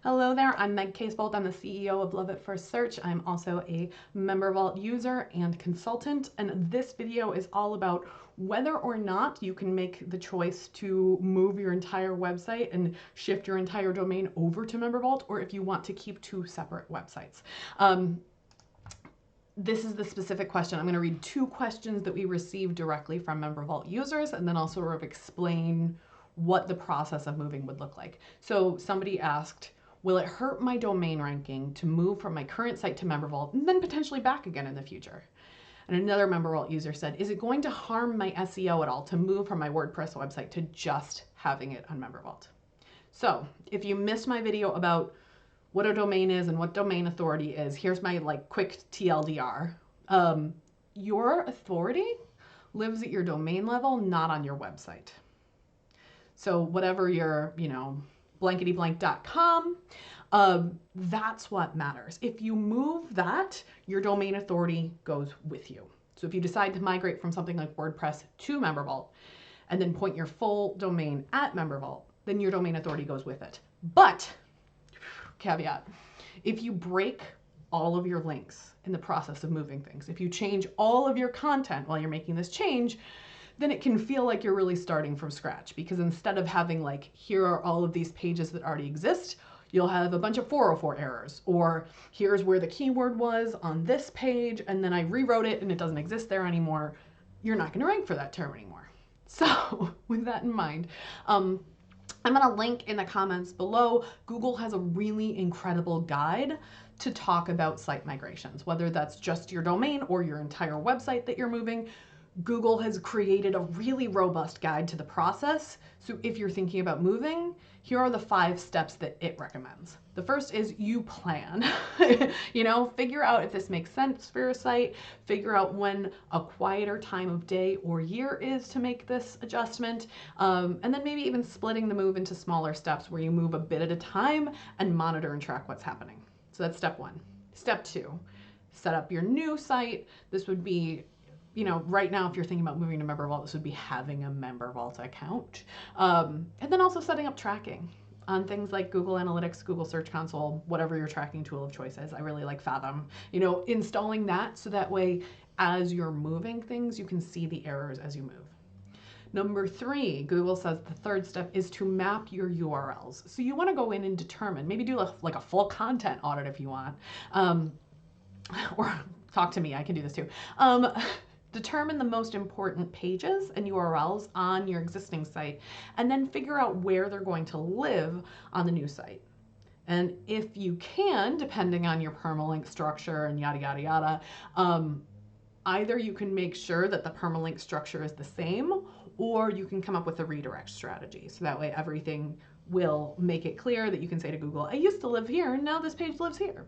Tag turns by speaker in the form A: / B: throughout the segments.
A: Hello there, I'm Meg Casebolt. I'm the CEO of Love at First Search. I'm also a MemberVault user and consultant, and this video is all about whether or not you can make the choice to move your entire website and shift your entire domain over to MemberVault, or if you want to keep two separate websites. This is the specific question. I'm going to read two questions that we received directly from MemberVault users, and then I'll sort of explain what the process of moving would look like. So somebody asked, will it hurt my domain ranking to move from my current site to MemberVault and then potentially back again in the future? And another MemberVault user said, is it going to harm my SEO at all to move from my WordPress website to just having it on MemberVault? So if you missed my video about what a domain is and what domain authority is, here's my quick TLDR. Your authority lives at your domain level, not on your website. So whatever your, blanketyblank.com, that's what matters. If you move that, your domain authority goes with you. So if you decide to migrate from something like WordPress to MemberVault and then point your full domain at MemberVault, then your domain authority goes with it. But, caveat, if you break all of your links in the process of moving things, if you change all of your content while you're making this change, then it can feel like you're really starting from scratch, because instead of having here are all of these pages that already exist, you'll have a bunch of 404 errors, or here's where the keyword was on this page, and then I rewrote it and it doesn't exist there anymore. You're not going to rank for that term anymore. So with that in mind, I'm going to link in the comments below. Google has a really incredible guide to talk about site migrations, whether that's just your domain or your entire website that you're moving. Google has created a really robust guide to the process. So if you're thinking about moving, here are the 5 steps that it recommends. The first is you plan. Figure out if this makes sense for your site, figure out when a quieter time of day or year is to make this adjustment, and then maybe even splitting the move into smaller steps where you move a bit at a time and monitor and track what's happening. So that's step 1. Step 2, set up your new site. This would be, right now, if you're thinking about moving to MemberVault, this would be having a MemberVault account. And then also setting up tracking on things like Google Analytics, Google Search Console, whatever your tracking tool of choice is. I really like Fathom. Installing that so that way, as you're moving things, you can see the errors as you move. Number 3, Google says the third step is to map your URLs. So you want to go in and determine, maybe do a full content audit if you want, or talk to me, I can do this too. Determine the most important pages and URLs on your existing site, and then figure out where they're going to live on the new site. And if you can, depending on your permalink structure and yada, yada, yada, either you can make sure that the permalink structure is the same, or you can come up with a redirect strategy. So that way everything will make it clear that you can say to Google, I used to live here and now this page lives here.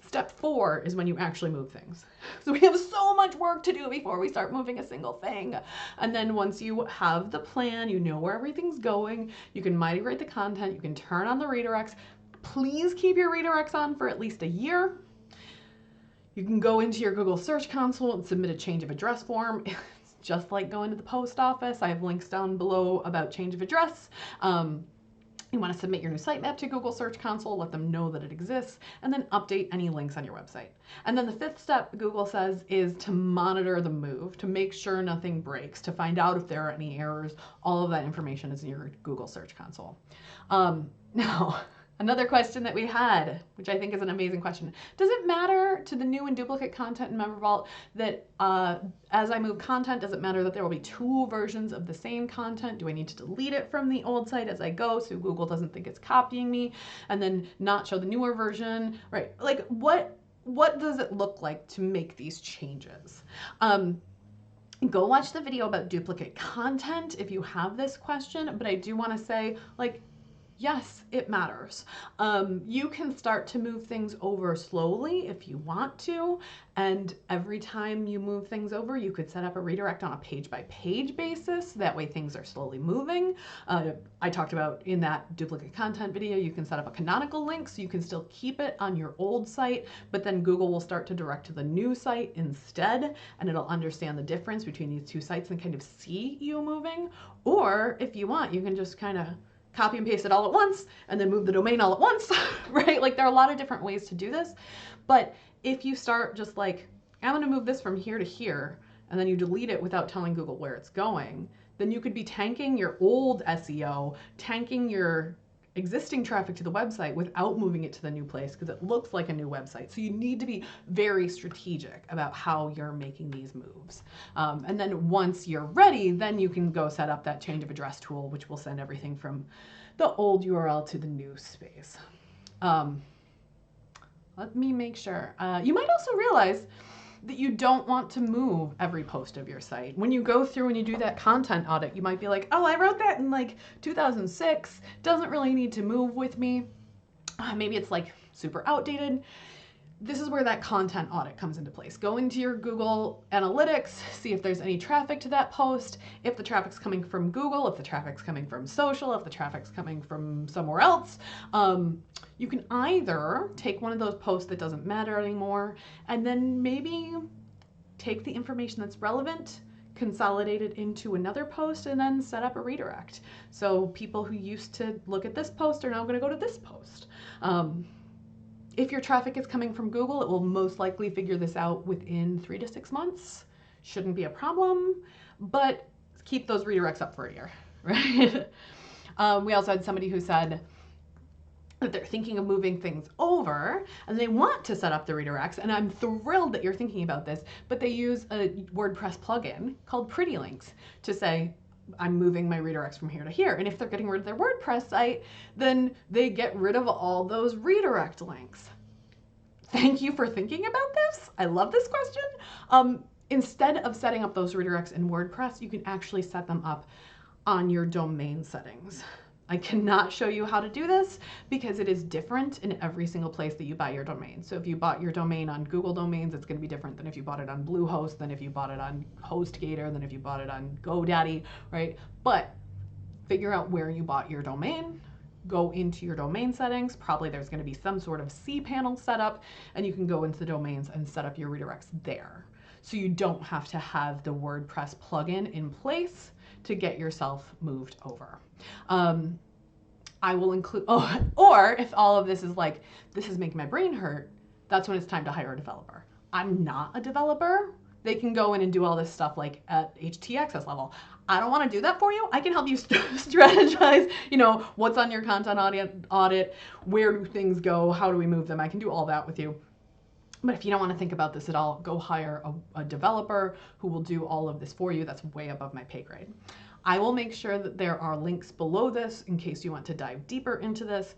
A: Step 4 is when you actually move things. So we have so much work to do before we start moving a single thing. And then once you have the plan, you know where everything's going, you can migrate the content, you can turn on the redirects. Please keep your redirects on for at least a year. You can go into your Google Search Console and submit a change of address form. It's just like going to the post office. I have links down below about change of address. You want to submit your new sitemap to Google Search Console, let them know that it exists, and then update any links on your website. And then the 5th step, Google says, is to monitor the move, to make sure nothing breaks, to find out if there are any errors. All of that information is in your Google Search Console. Now, another question that we had, which I think is an amazing question. Does it matter to the new and duplicate content in MemberVault that as I move content, does it matter that there will be 2 versions of the same content? Do I need to delete it from the old site as I go so Google doesn't think it's copying me and then not show the newer version? Right, what does it look like to make these changes? Go watch the video about duplicate content if you have this question, but I do want to say, yes, it matters. You can start to move things over slowly if you want to, and every time you move things over, you could set up a redirect on a page-by-page basis. That way things are slowly moving. I talked about in that duplicate content video, you can set up a canonical link so you can still keep it on your old site, but then Google will start to direct to the new site instead, and it'll understand the difference between these 2 sites and kind of see you moving. Or if you want, you can just kind of copy and paste it all at once and then move the domain all at once, right? Like there are a lot of different ways to do this. But if you start just like, I'm going to move this from here to here, and then you delete it without telling Google where it's going, then you could be tanking your old SEO, tanking your existing traffic to the website without moving it to the new place because it looks like a new website. So you need to be very strategic about how you're making these moves. And then once you're ready, then you can go set up that change of address tool, which will send everything from the old URL to the new space. Let me make sure. You might also realize that you don't want to move every post of your site. When you go through and you do that content audit, you might be like, oh, I wrote that in like 2006, doesn't really need to move with me. Maybe it's like super outdated. This is where that content audit comes into place. Go into your Google Analytics, see if there's any traffic to that post, if the traffic's coming from Google, if the traffic's coming from social, if the traffic's coming from somewhere else. You can either take one of those posts that doesn't matter anymore, and then maybe take the information that's relevant, consolidate it into another post, and then set up a redirect. So people who used to look at this post are now going to go to this post. If your traffic is coming from Google, it will most likely figure this out within 3 to 6 months. Shouldn't be a problem, but keep those redirects up for a year, right? We also had somebody who said that they're thinking of moving things over and they want to set up the redirects, and I'm thrilled that you're thinking about this, but they use a WordPress plugin called Pretty Links to say, I'm moving my redirects from here to here. And if they're getting rid of their WordPress site, then they get rid of all those redirect links. Thank you for thinking about this. I love this question. Instead of setting up those redirects in WordPress, you can actually set them up on your domain settings. I cannot show you how to do this because it is different in every single place that you buy your domain. So if you bought your domain on Google Domains, it's going to be different than if you bought it on Bluehost, than if you bought it on HostGator, than if you bought it on GoDaddy, right? But figure out where you bought your domain, go into your domain settings. Probably there's going to be some sort of cPanel setup, and you can go into the domains and set up your redirects there. So you don't have to have the WordPress plugin in place to get yourself moved over. I will include, or if all of this is like, this is making my brain hurt, that's when it's time to hire a developer. I'm not a developer. They can go in and do all this stuff like at HTXS level. I don't want to do that for you. I can help you strategize, what's on your content audit, where do things go, how do we move them? I can do all that with you. But if you don't want to think about this at all, go hire a developer who will do all of this for you. That's way above my pay grade. I will make sure that there are links below this in case you want to dive deeper into this.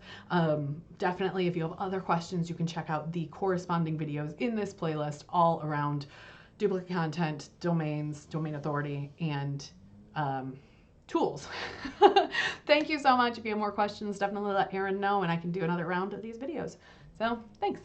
A: Definitely, if you have other questions, you can check out the corresponding videos in this playlist all around duplicate content, domains, domain authority, and tools. Thank you so much. If you have more questions, definitely let Erin know and I can do another round of these videos. So thanks.